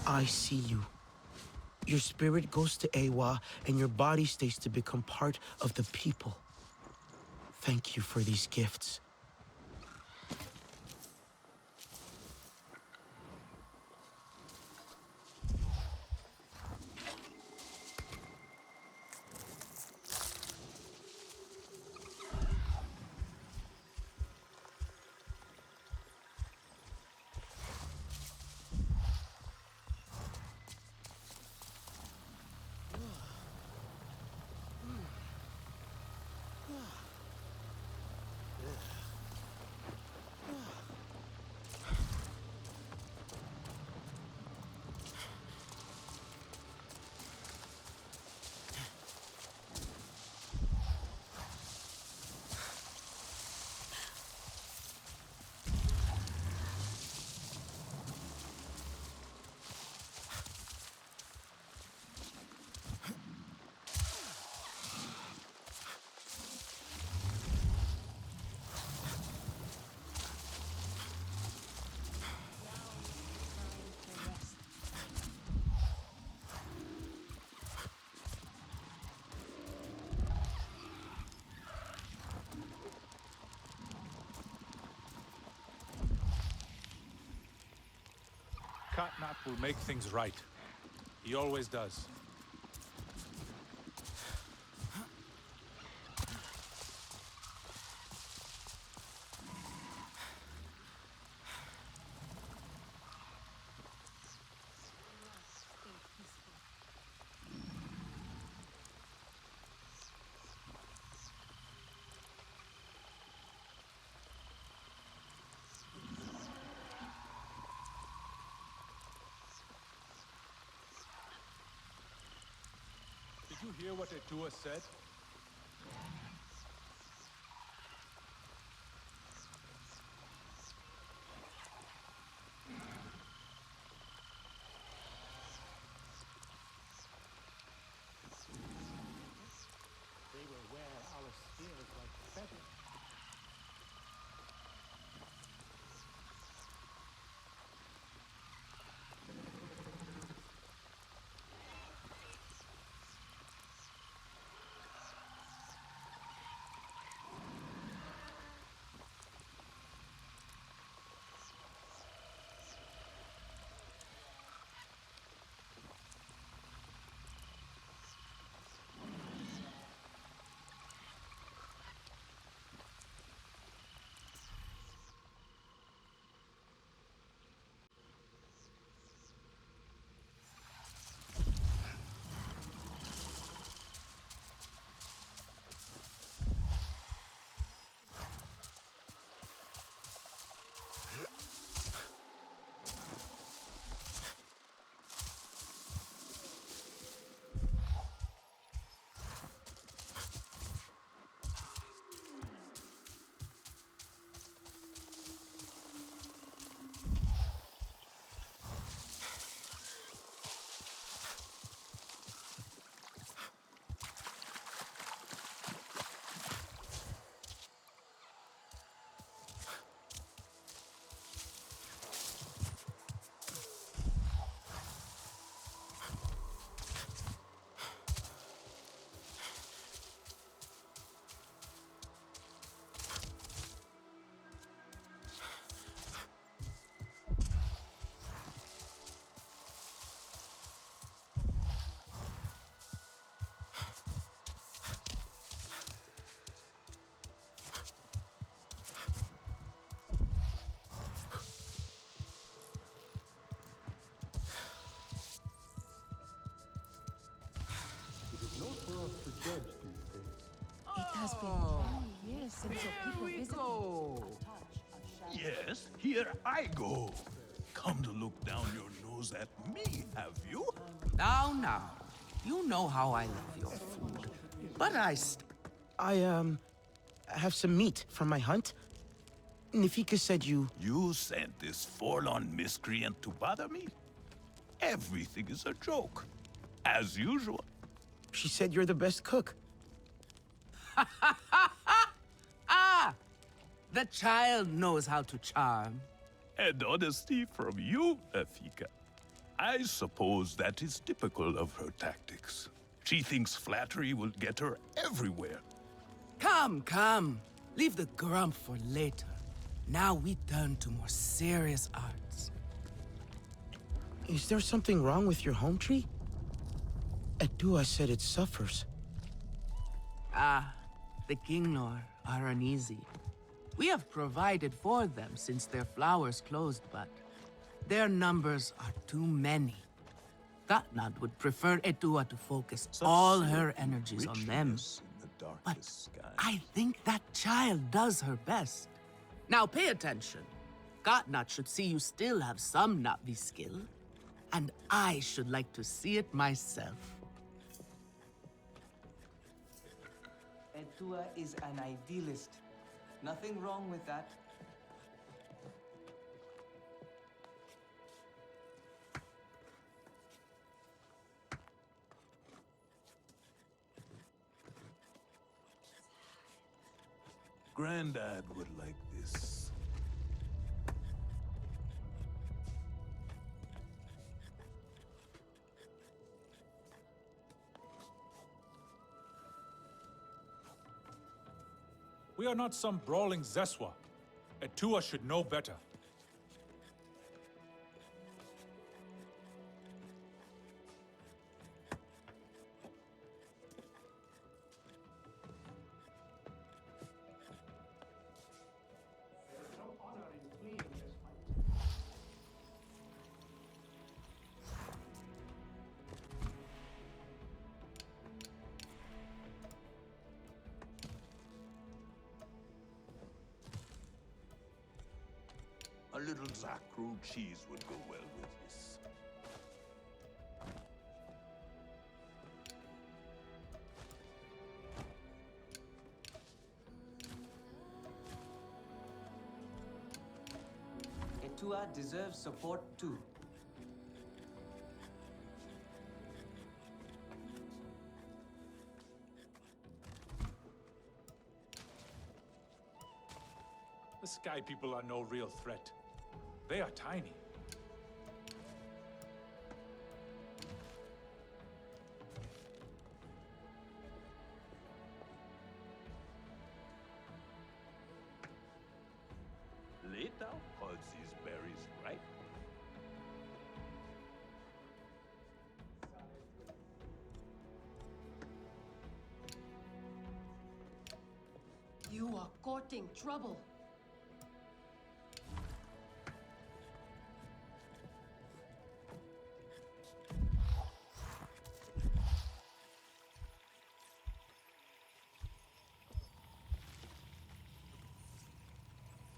I see you. Your spirit goes to Ewa, and your body stays to become part of the people. Thank you for these gifts. Catnap will make things right. He always does. Did you hear what Etua said? They will wear our spears like feathers. It is not for us to judge these things. It has been 20 years since your people visited. Go. Yes, here I go. Come to look down your nose at me, have you? Now. You know how I love your food. But I have some meat from my hunt. Nifika said you... You sent this forlorn miscreant to bother me? Everything is a joke. As usual. She said you're the best cook. The child knows how to charm. And honesty from you, Afika. I suppose that is typical of her tactics. She thinks flattery will get her everywhere. Come. Leave the grump for later. Now we turn to more serious arts. Is there something wrong with your home tree? Edua said it suffers. Ah, the Kinglor are uneasy. We have provided for them since their flowers closed, but their numbers are too many. Gatnad would prefer Edua to focus all her energies on them. But I think that child does her best. Now pay attention. Gatnat should see you still have some Na'vi skill, and I should like to see it myself. Edua is an idealist. Nothing wrong with that. Grandad would like this. We are not some brawling Zeswa. Etua should know better. A little Zakru cheese would go well with this. Etua deserves support too. The Sky People are no real threat. They are tiny. Later, Halsey's berries ripe. You are courting trouble.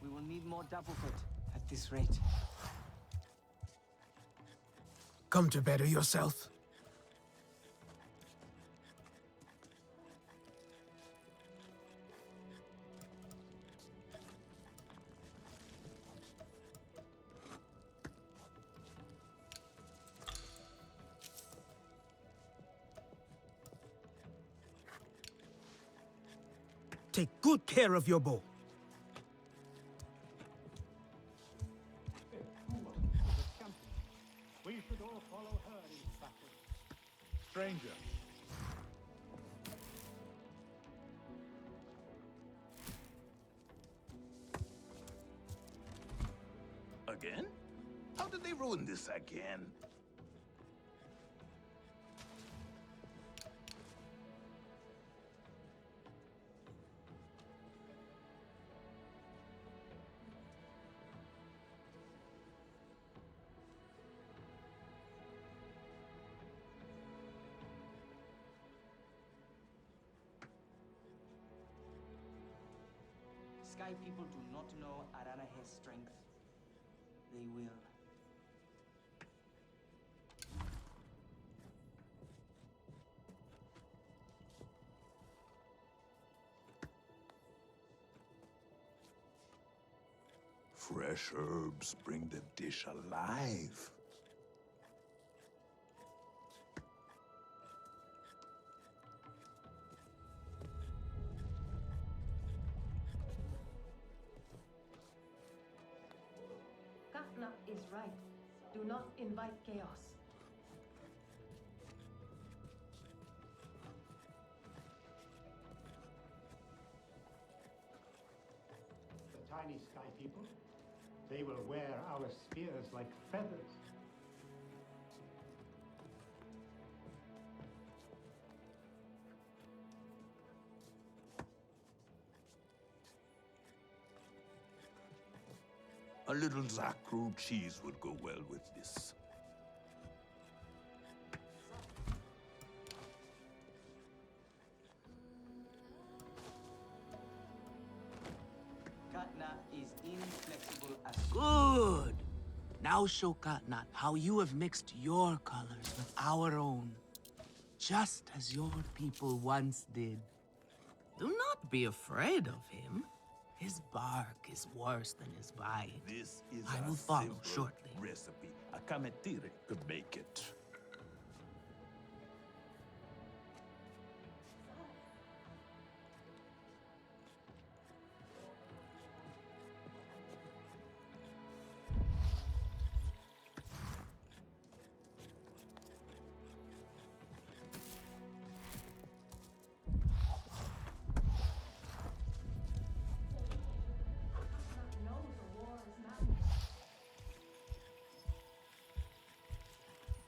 We will need more Dabblefoot at this rate. Come to better yourself. Take good care of your bow. We should all follow her in battle. Stranger. Again? How did they ruin this again? Sky people do not know Aranahe's strength. They will. Fresh herbs bring the dish alive. Katna is right. Do not invite chaos. tiny sky people. They will wear our spears like feathers. A little Zakru cheese would go well with this. Katna is inflexible as Good! Now show Katnat how you have mixed your colors with our own. Just as your people once did. Do not be afraid of him. His bark is worse than his bite. This is I a will follow simple shortly. recipe. A kametire could make it.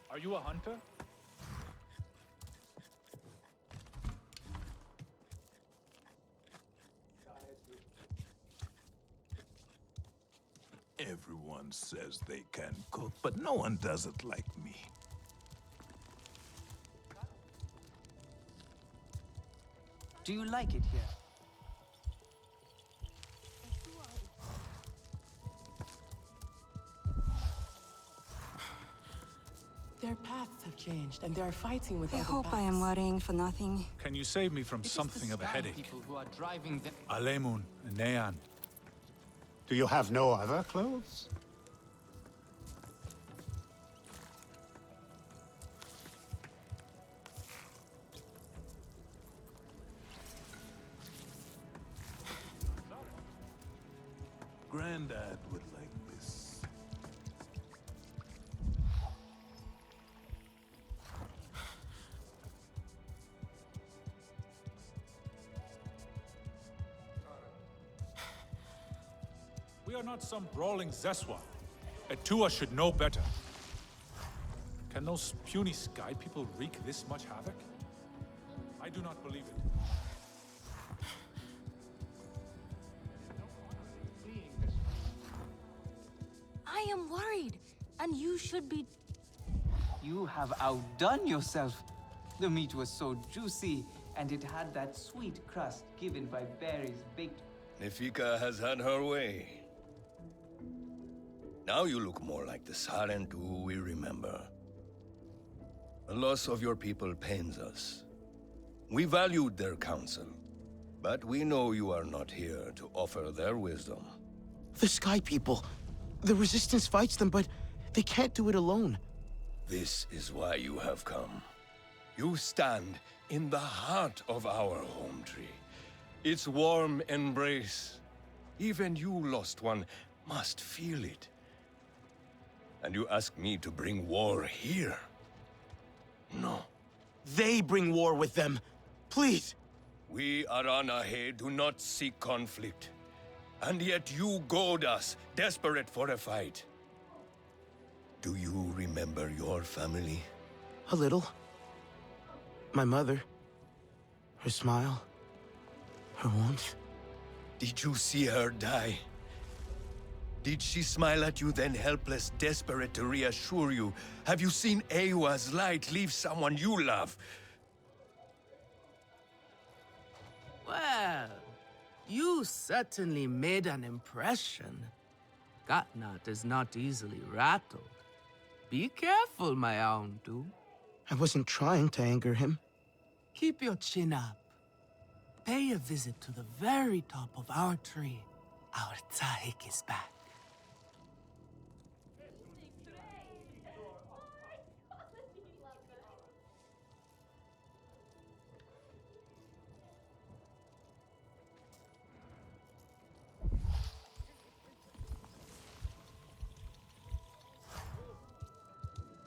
Are you a hunter? Everyone says they can cook, but no one does it like me. Do you like it here? Their paths have changed, and they are fighting with I other hope I am packs. worrying for nothing. Can you save me from It is something the of a Sky headache? people who are driving them. Alemun and Nean. Do you have no other clothes? Grandad would like this. We are not some brawling Zeswa. Etua should know better. Can those puny sky people wreak this much havoc? I do not believe it. I am worried, and you should be. You have outdone yourself. The meat was so juicy, and it had that sweet crust given by berries baked. Nefika has had her way. Now you look more like the Sarent who we remember. The loss of your people pains us. We valued their counsel, but we know you are not here to offer their wisdom. The Sky People. The Resistance fights them, but they can't do it alone. This is why you have come. You stand in the heart of our home tree. Its warm embrace. Even you, lost one, must feel it. And you ask me to bring war here? No. They bring war with them. Please. We Aranahe do not seek conflict. And yet you goad us, desperate for a fight. Do you remember your family? A little. My mother. Her smile. Her warmth. Did you see her die? Did she smile at you then helpless, desperate to reassure you? Have you seen Ewa's light leave someone you love? Well, you certainly made an impression. Katnat is not easily rattled. Be careful, my Auntu. I wasn't trying to anger him. Keep your chin up. Pay a visit to the very top of our tree. Our Tsahik is back.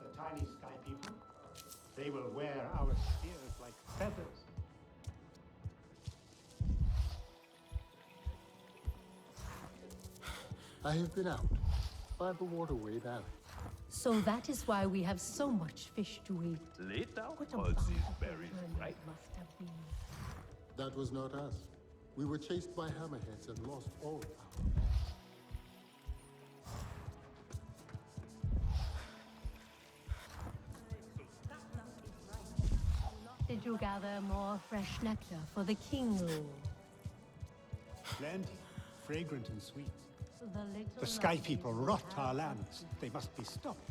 The tiny sky people. They will wear our spears like feathers. I have been out by the waterway valley. So that is why we have so much fish to eat. Late now? What a All these bountiful berries, journey right? it must have been. That was not us. We were chased by hammerheads and lost all our men. Did you gather more fresh nectar for the king rule? Plenty, fragrant and sweet. The little The Sky lovelies People will rot have our lands. They must be stopped.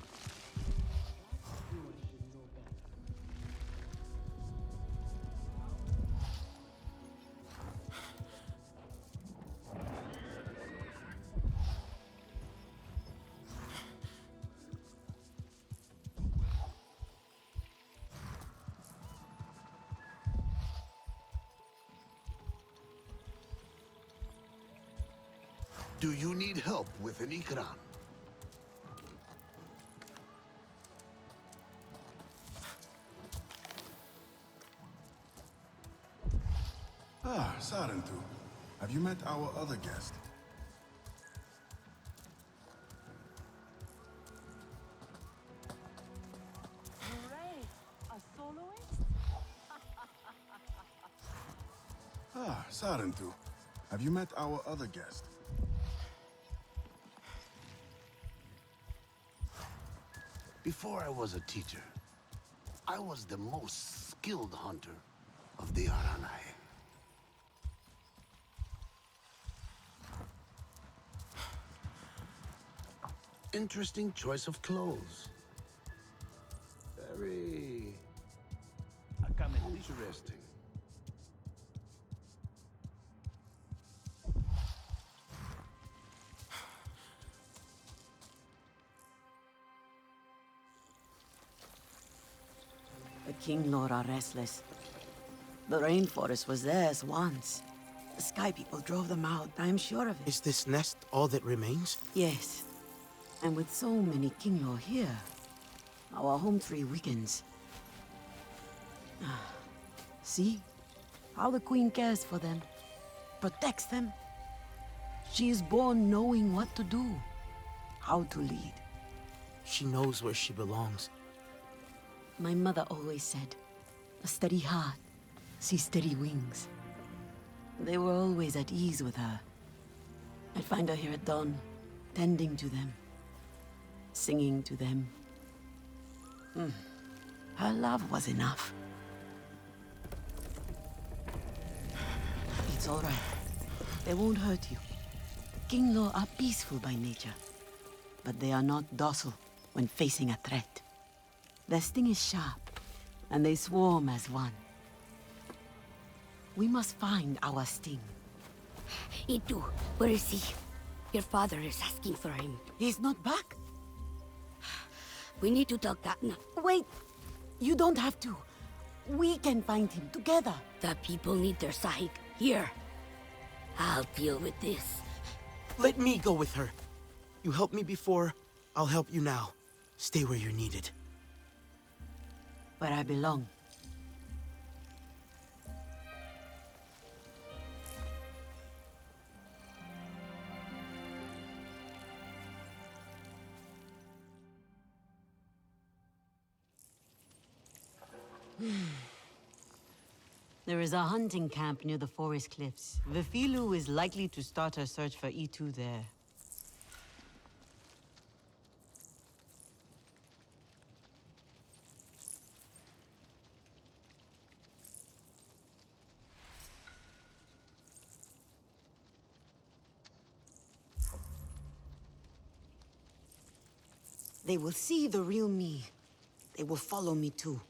Do you need help with an ikram? Ah, Sarentu. Have you met our other guest? A soloist? Ah, Sarentu. Have you met our other guest? Before I was a teacher, I was the most skilled hunter of the Aranai. Interesting choice of clothes. Very interesting. The King Lord are restless. The rainforest was theirs once. The Sky People drove them out, I'm sure of it. Is this nest all that remains? Yes. And with so many King Lord here, our home tree weakens. See? How the Queen cares for them. Protects them. She is born knowing what to do. How to lead. She knows where she belongs. My mother always said, a steady heart sees steady wings. They were always at ease with her. I'd find her here at dawn, tending to them, singing to them. Her love was enough. It's all right. They won't hurt you. Kinglaw are peaceful by nature, but they are not docile when facing a threat. Their sting is sharp, and they swarm as one. We must find our sting. Itu, where is he? Your father is asking for him. He's not back. We need to talk that now. Wait! You don't have to. We can find him together. The people need their sahib. Here. I'll deal with this. Let me go with her. You helped me before, I'll help you now. Stay where you're needed. Where I belong. There is a hunting camp near the forest cliffs. Vifilu is likely to start her search for E2 there. They will see the real me. They will follow me too.